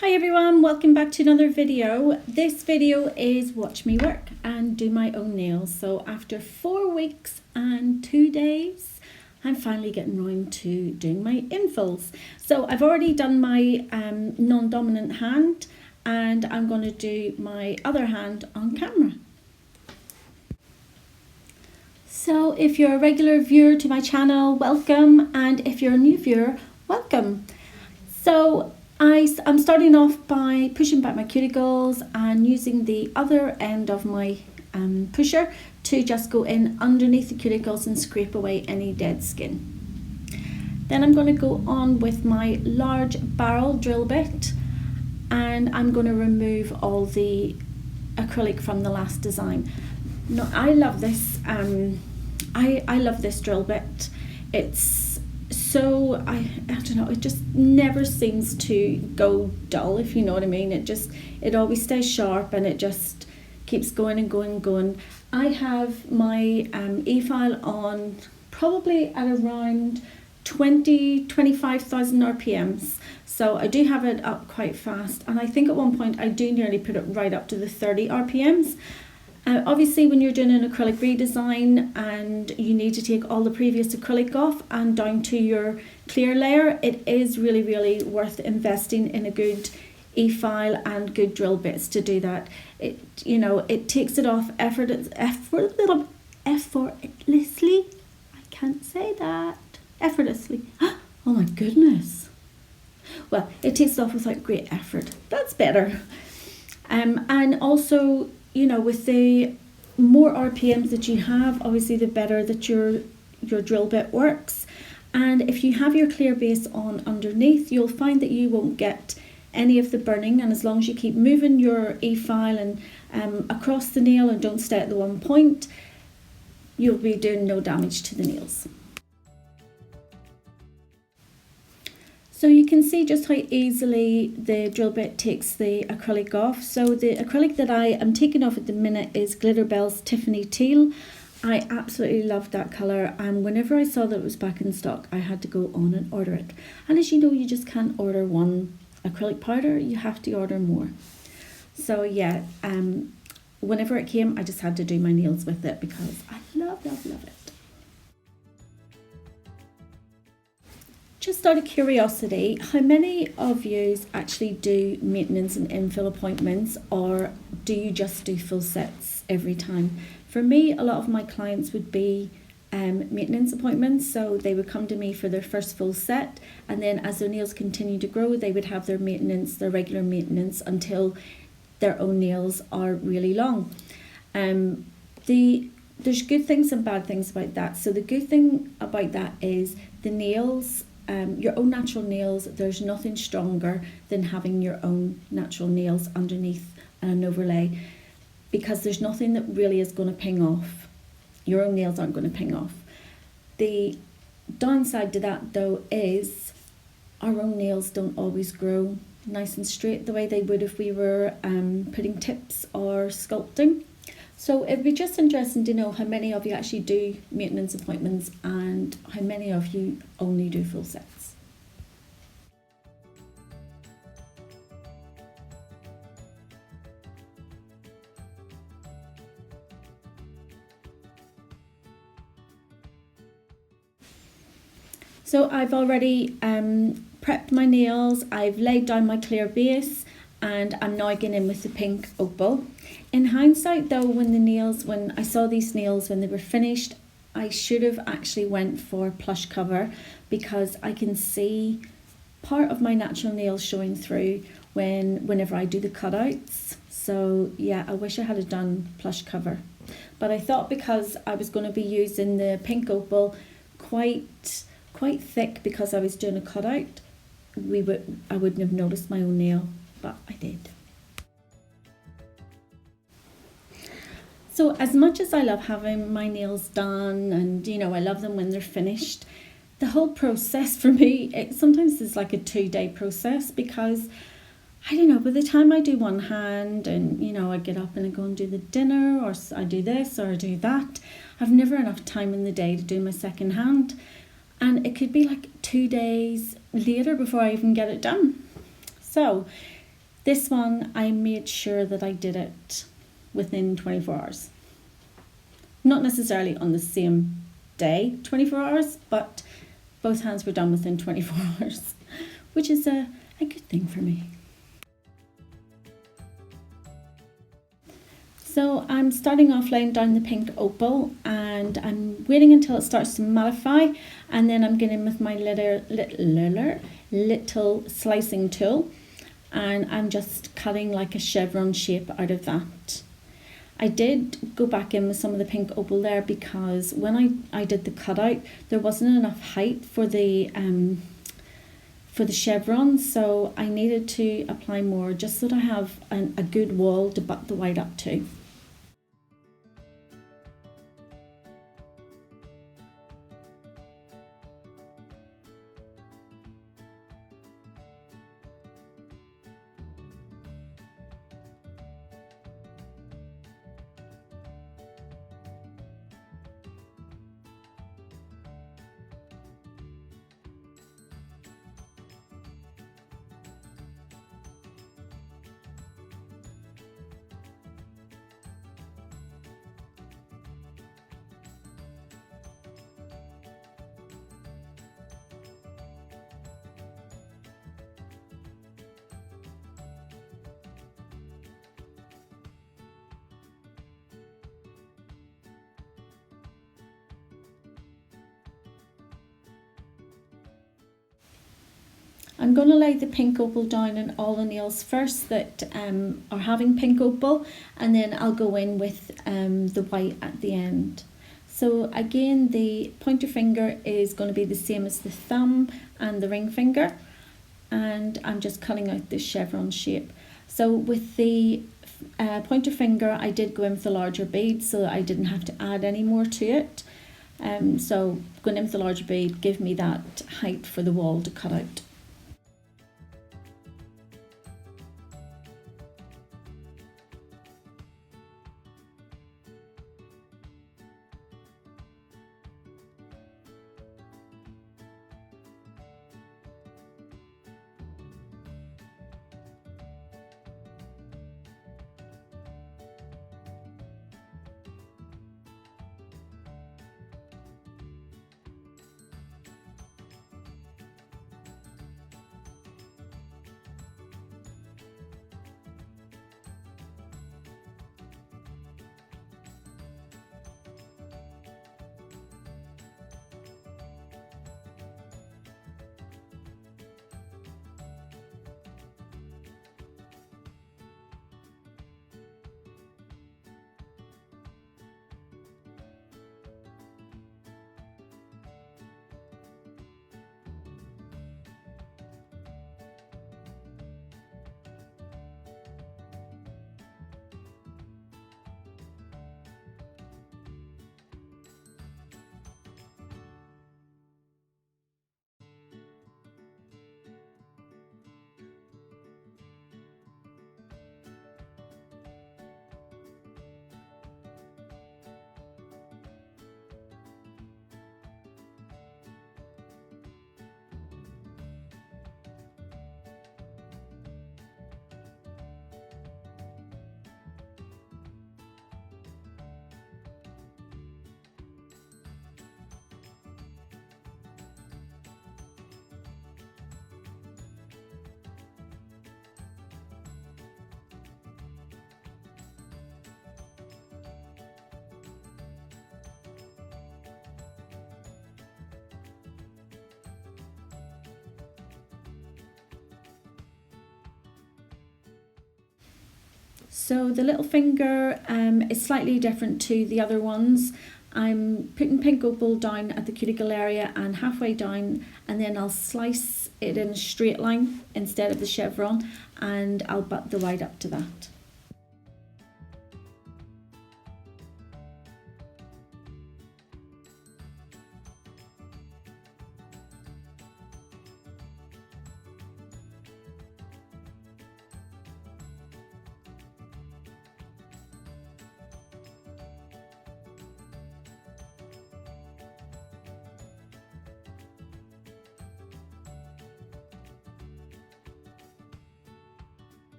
Hi everyone, welcome back to another video. This video is watch me work and do my own nails. So after 4 weeks and 2 days, I'm finally getting around to doing my infills. So I've already done my non-dominant hand and I'm going to do my other hand on camera. So if you're a regular viewer to my channel, welcome, and if you're a new viewer, welcome. So I'm starting off by pushing back my cuticles and using the other end of my pusher to just go in underneath the cuticles and scrape away any dead skin. Then I'm going to go on with my large barrel drill bit and I'm going to remove all the acrylic from the last design. No, I love this. I love this drill bit. It's so I don't know, it just never seems to go dull, if you know what I mean. It always stays sharp and it just keeps going and going and going. I have my e-file on probably at around 25,000 RPMs, so I do have it up quite fast, and I think at one point I do nearly put it right up to the 30 RPMs. Obviously when you're doing an acrylic redesign and you need to take all the previous acrylic off and down to your clear layer, it is really worth investing in a good e-file and good drill bits to do that. It takes it off effortlessly. I can't say that. Effortlessly. Oh my goodness. Well, it takes it off without great effort. That's better. And also, with the more RPMs that you have, obviously the better that your drill bit works. And if you have your clear base on underneath, you'll find that you won't get any of the burning, and as long as you keep moving your e-file and across the nail and don't stay at the one point, you'll be doing no damage to the nails. So you can see just how easily the drill bit takes the acrylic off. So the acrylic that I am taking off at the minute is Glitterbels Tiffany Teal. I absolutely love that colour, and whenever I saw that it was back in stock, I had to go on and order it. And as you know, you just can't order one acrylic powder, you have to order more. So yeah, whenever it came, I just had to do my nails with it because I love it. Just out of curiosity, how many of you actually do maintenance and infill appointments, or do you just do full sets every time? For me, a lot of my clients would be maintenance appointments, so they would come to me for their first full set, and then as their nails continue to grow, they would have their regular maintenance until their own nails are really long. There's good things and bad things about that. So the good thing about that is the nails, your own natural nails, there's nothing stronger than having your own natural nails underneath an overlay, because there's nothing that really is going to ping off. Your own nails aren't going to ping off. The downside to that though is our own nails don't always grow nice and straight the way they would if we were putting tips or sculpting. So it'd be just interesting to know how many of you actually do maintenance appointments and how many of you only do full sets. So I've already prepped my nails, I've laid down my clear base, and I'm now getting in with the pink opal. In hindsight though, when I saw these nails when they were finished, I should have actually went for plush cover, because I can see part of my natural nails showing through whenever I do the cutouts. So yeah, I wish I had done plush cover, but I thought because I was going to be using the pink opal quite thick because I was doing a cutout, I wouldn't have noticed my own nail, but I did. So as much as I love having my nails done and I love them when they're finished, the whole process for me, it sometimes is like a 2-day process, because I don't know, by the time I do one hand and I get up and I go and do the dinner, or I do this or I do that, I've never enough time in the day to do my second hand, and it could be like 2 days later before I even get it done. So This one, I made sure that I did it within 24 hours. Not necessarily on the same day, 24 hours, but both hands were done within 24 hours, which is a good thing for me. So I'm starting off laying down the pink opal, and I'm waiting until it starts to mattify, and then I'm going in with my little slicing tool, and I'm just cutting like a chevron shape out of that. I did go back in with some of the pink opal there because when I did the cutout, there wasn't enough height for the chevron, so I needed to apply more just so that I have a good wall to butt the white up to. I'm going to lay the pink opal down on all the nails first that are having pink opal, and then I'll go in with the white at the end. So again, the pointer finger is going to be the same as the thumb and the ring finger, and I'm just cutting out this chevron shape. So with the pointer finger, I did go in with the larger bead so that I didn't have to add any more to it. So going in with the larger bead gave me that height for the wall to cut out. So the little finger is slightly different to the other ones. I'm putting pink opal down at the cuticle area and halfway down, and then I'll slice it in a straight line instead of the chevron, and I'll butt the white up to that.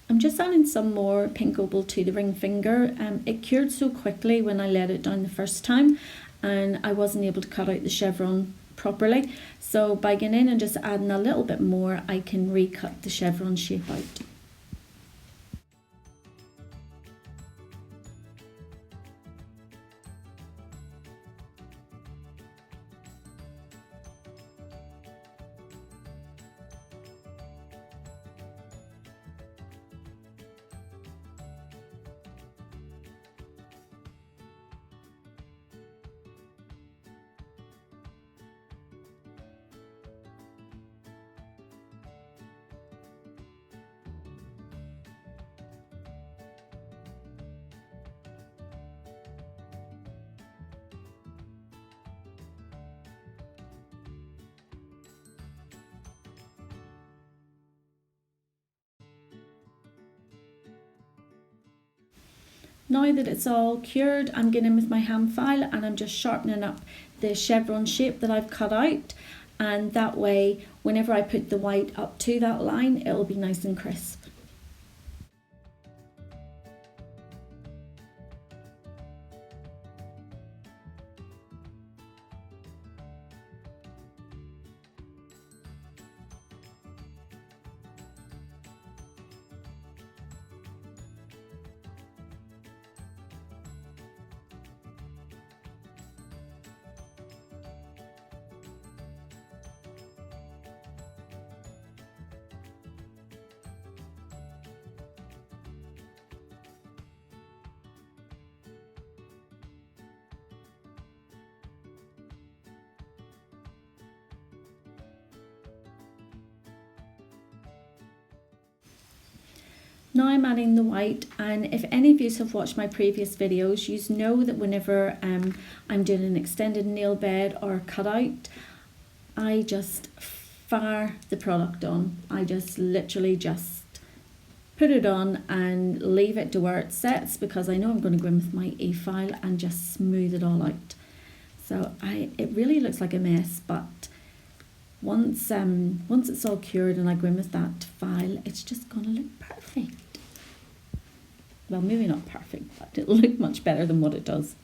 I'm just adding some more pink opal to the ring finger. It cured so quickly when I let it down the first time, and I wasn't able to cut out the chevron properly. So by going in and just adding a little bit more, I can recut the chevron shape out. Now that it's all cured, I'm going in with my hand file and I'm just sharpening up the chevron shape that I've cut out, and that way whenever I put the white up to that line, it'll be nice and crisp. Now I'm adding the white, and if any of you have watched my previous videos, you know that whenever I'm doing an extended nail bed or cutout, I just fire the product on. I just literally just put it on and leave it to where it sets, because I know I'm going to go in with my e-file and just smooth it all out. So it really looks like a mess, but once it's all cured and I go in with that file, it's just going to look perfect. Well, maybe not perfect, but it'll look much better than what it does.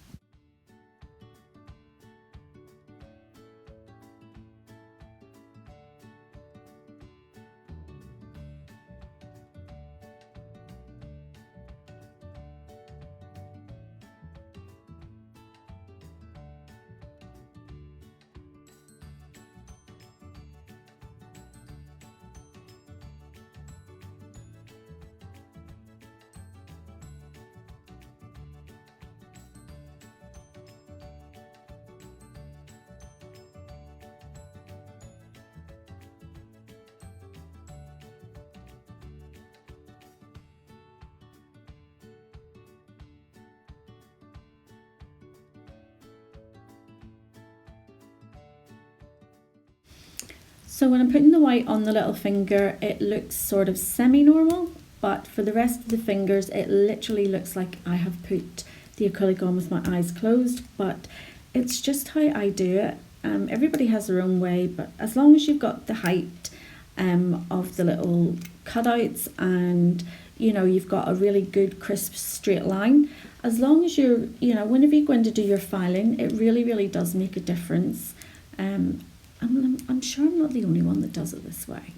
So when I'm putting the white on the little finger, it looks sort of semi-normal, but for the rest of the fingers, it literally looks like I have put the acrylic on with my eyes closed, but it's just how I do it. Everybody has their own way, but as long as you've got the height of the little cutouts and you've got a really good crisp straight line, as long as you're, whenever you're going to do your filing, it really does make a difference. I'm sure I'm not the only one that does it this way.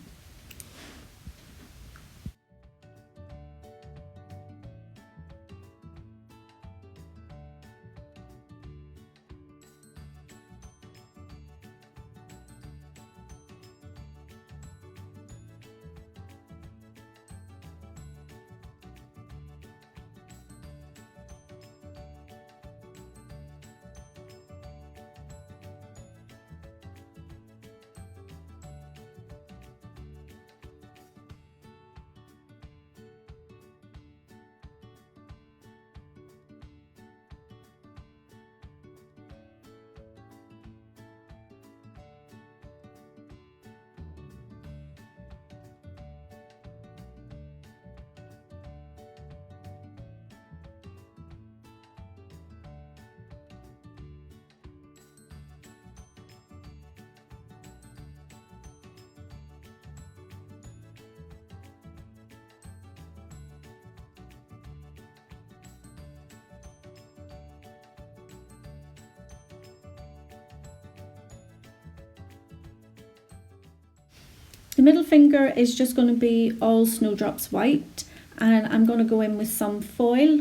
The middle finger is just going to be all Snowdrops White, and I'm going to go in with some foil,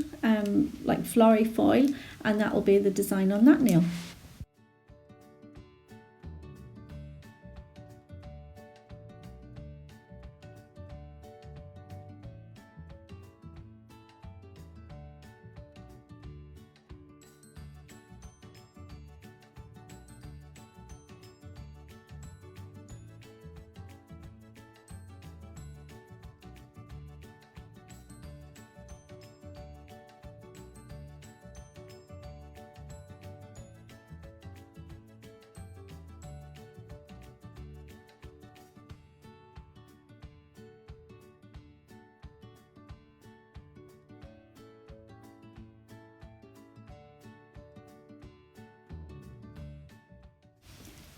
like flowery foil, and that will be the design on that nail.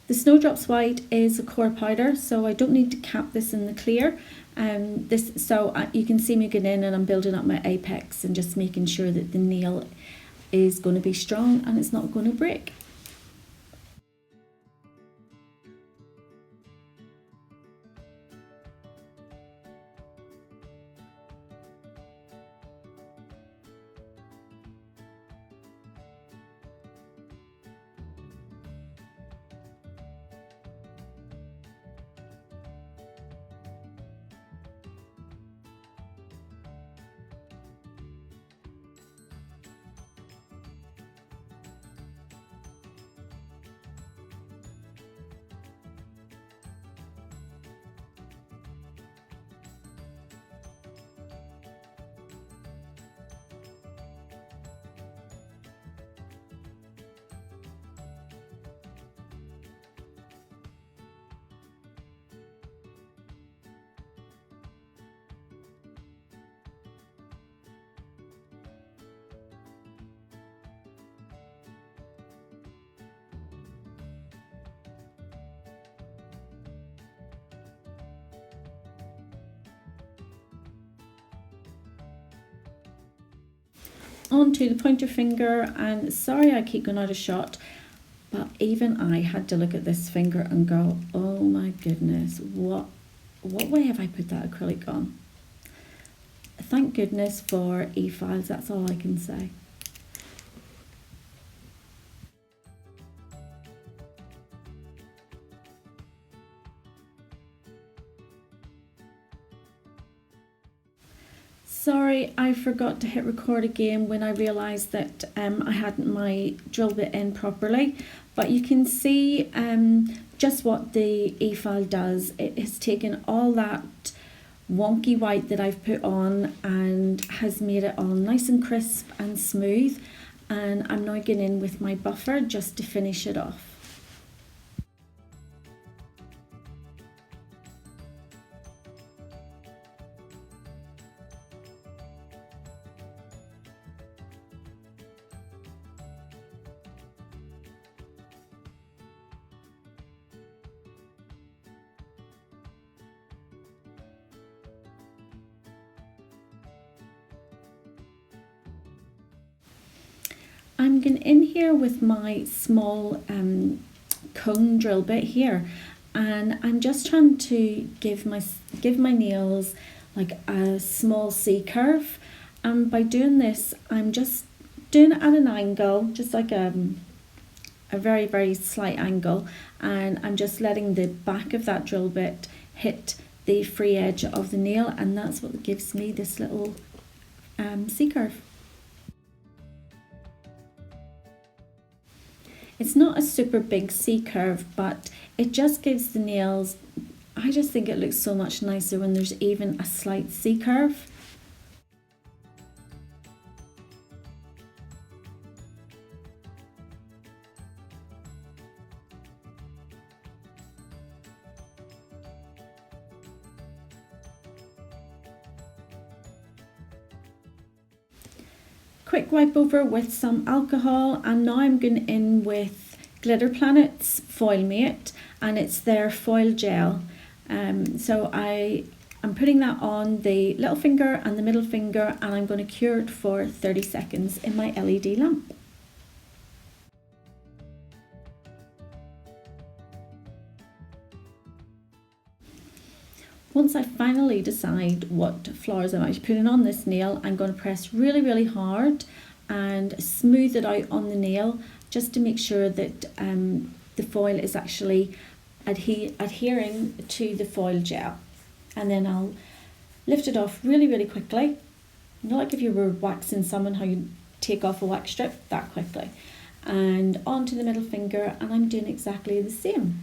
The Snowdrops White is a core powder, so I don't need to cap this in the clear. You can see me getting in and I'm building up my apex and just making sure that the nail is going to be strong and it's not going to break. Onto the pointer finger, and sorry I keep going out of shot, but even I had to look at this finger and go, oh my goodness, what way have I put that acrylic on? Thank goodness for e-files, that's all I can say. Sorry, I forgot to hit record again when I realised that I hadn't my drill bit in properly, but you can see just what the e-file does. It has taken all that wonky white that I've put on and has made it all nice and crisp and smooth, and I'm now going in with my buffer just to finish it off. I'm going in here with my small cone drill bit here, and I'm just trying to give my nails like a small C curve, and by doing this I'm just doing it at an angle, just like a very, very slight angle, and I'm just letting the back of that drill bit hit the free edge of the nail, and that's what gives me this little C curve. It's not a super big C curve, but it just gives the nails, I just think it looks so much nicer when there's even a slight C curve. Quick wipe over with some alcohol, and now I'm going in with Glitter Planet's Foil Mate, and it's their foil gel. So I'm putting that on the little finger and the middle finger, and I'm going to cure it for 30 seconds in my LED lamp. Once I finally decide what flowers I'm actually putting on this nail, I'm going to press really, really hard and smooth it out on the nail just to make sure that the foil is actually adhering to the foil gel. And then I'll lift it off really, really quickly. Not like if you were waxing someone, how you take off a wax strip, that quickly. And onto the middle finger, and I'm doing exactly the same.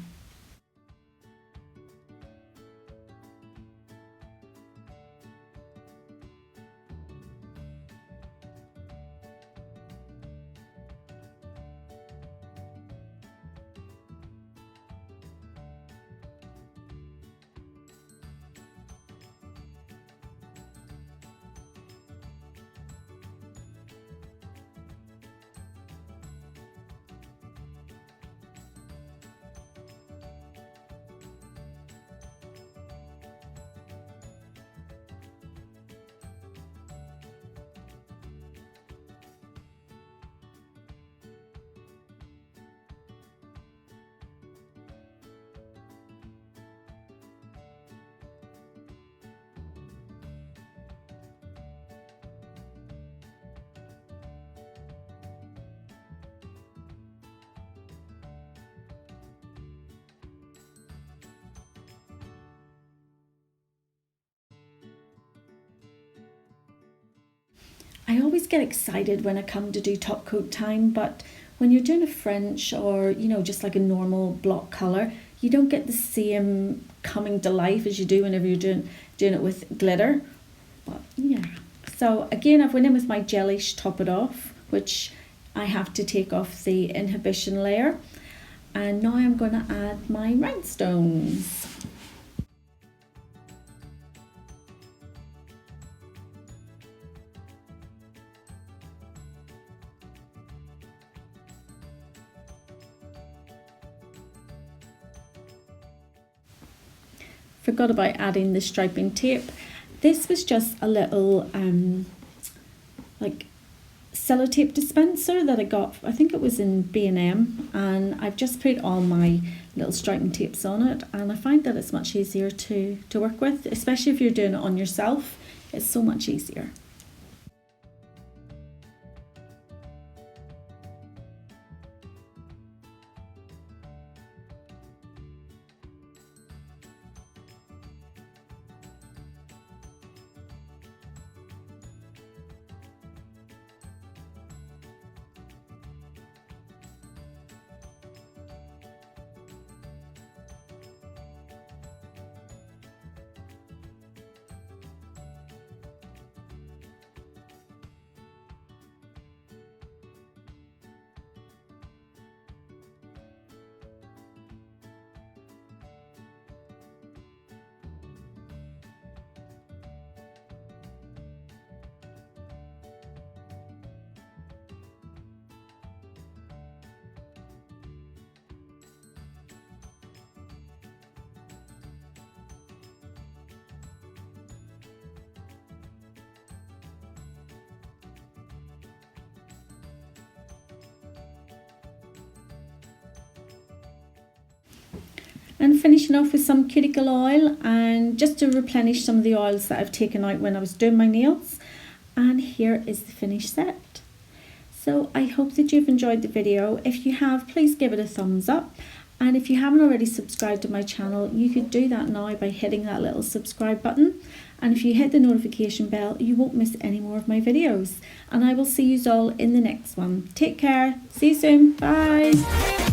I always get excited when I come to do top coat time, but when you're doing a French or, you know, just like a normal block colour, you don't get the same coming to life as you do whenever you're doing it with glitter. But yeah. So again, I've went in with my gelish Top It Off, which I have to take off the inhibition layer. And now I'm going to add my rhinestones. Forgot about adding the striping tape. This was just a little like sellotape dispenser that I got, I think it was in B&M, and I've just put all my little striping tapes on it, and I find that it's much easier to work with, especially if you're doing it on yourself. It's so much easier. And finishing off with some cuticle oil, and just to replenish some of the oils that I've taken out when I was doing my nails. And here is the finished set. So I hope that you've enjoyed the video. If you have, please give it a thumbs up. And if you haven't already subscribed to my channel, you could do that now by hitting that little subscribe button. And if you hit the notification bell, you won't miss any more of my videos. And I will see you all in the next one. Take care. See you soon. Bye.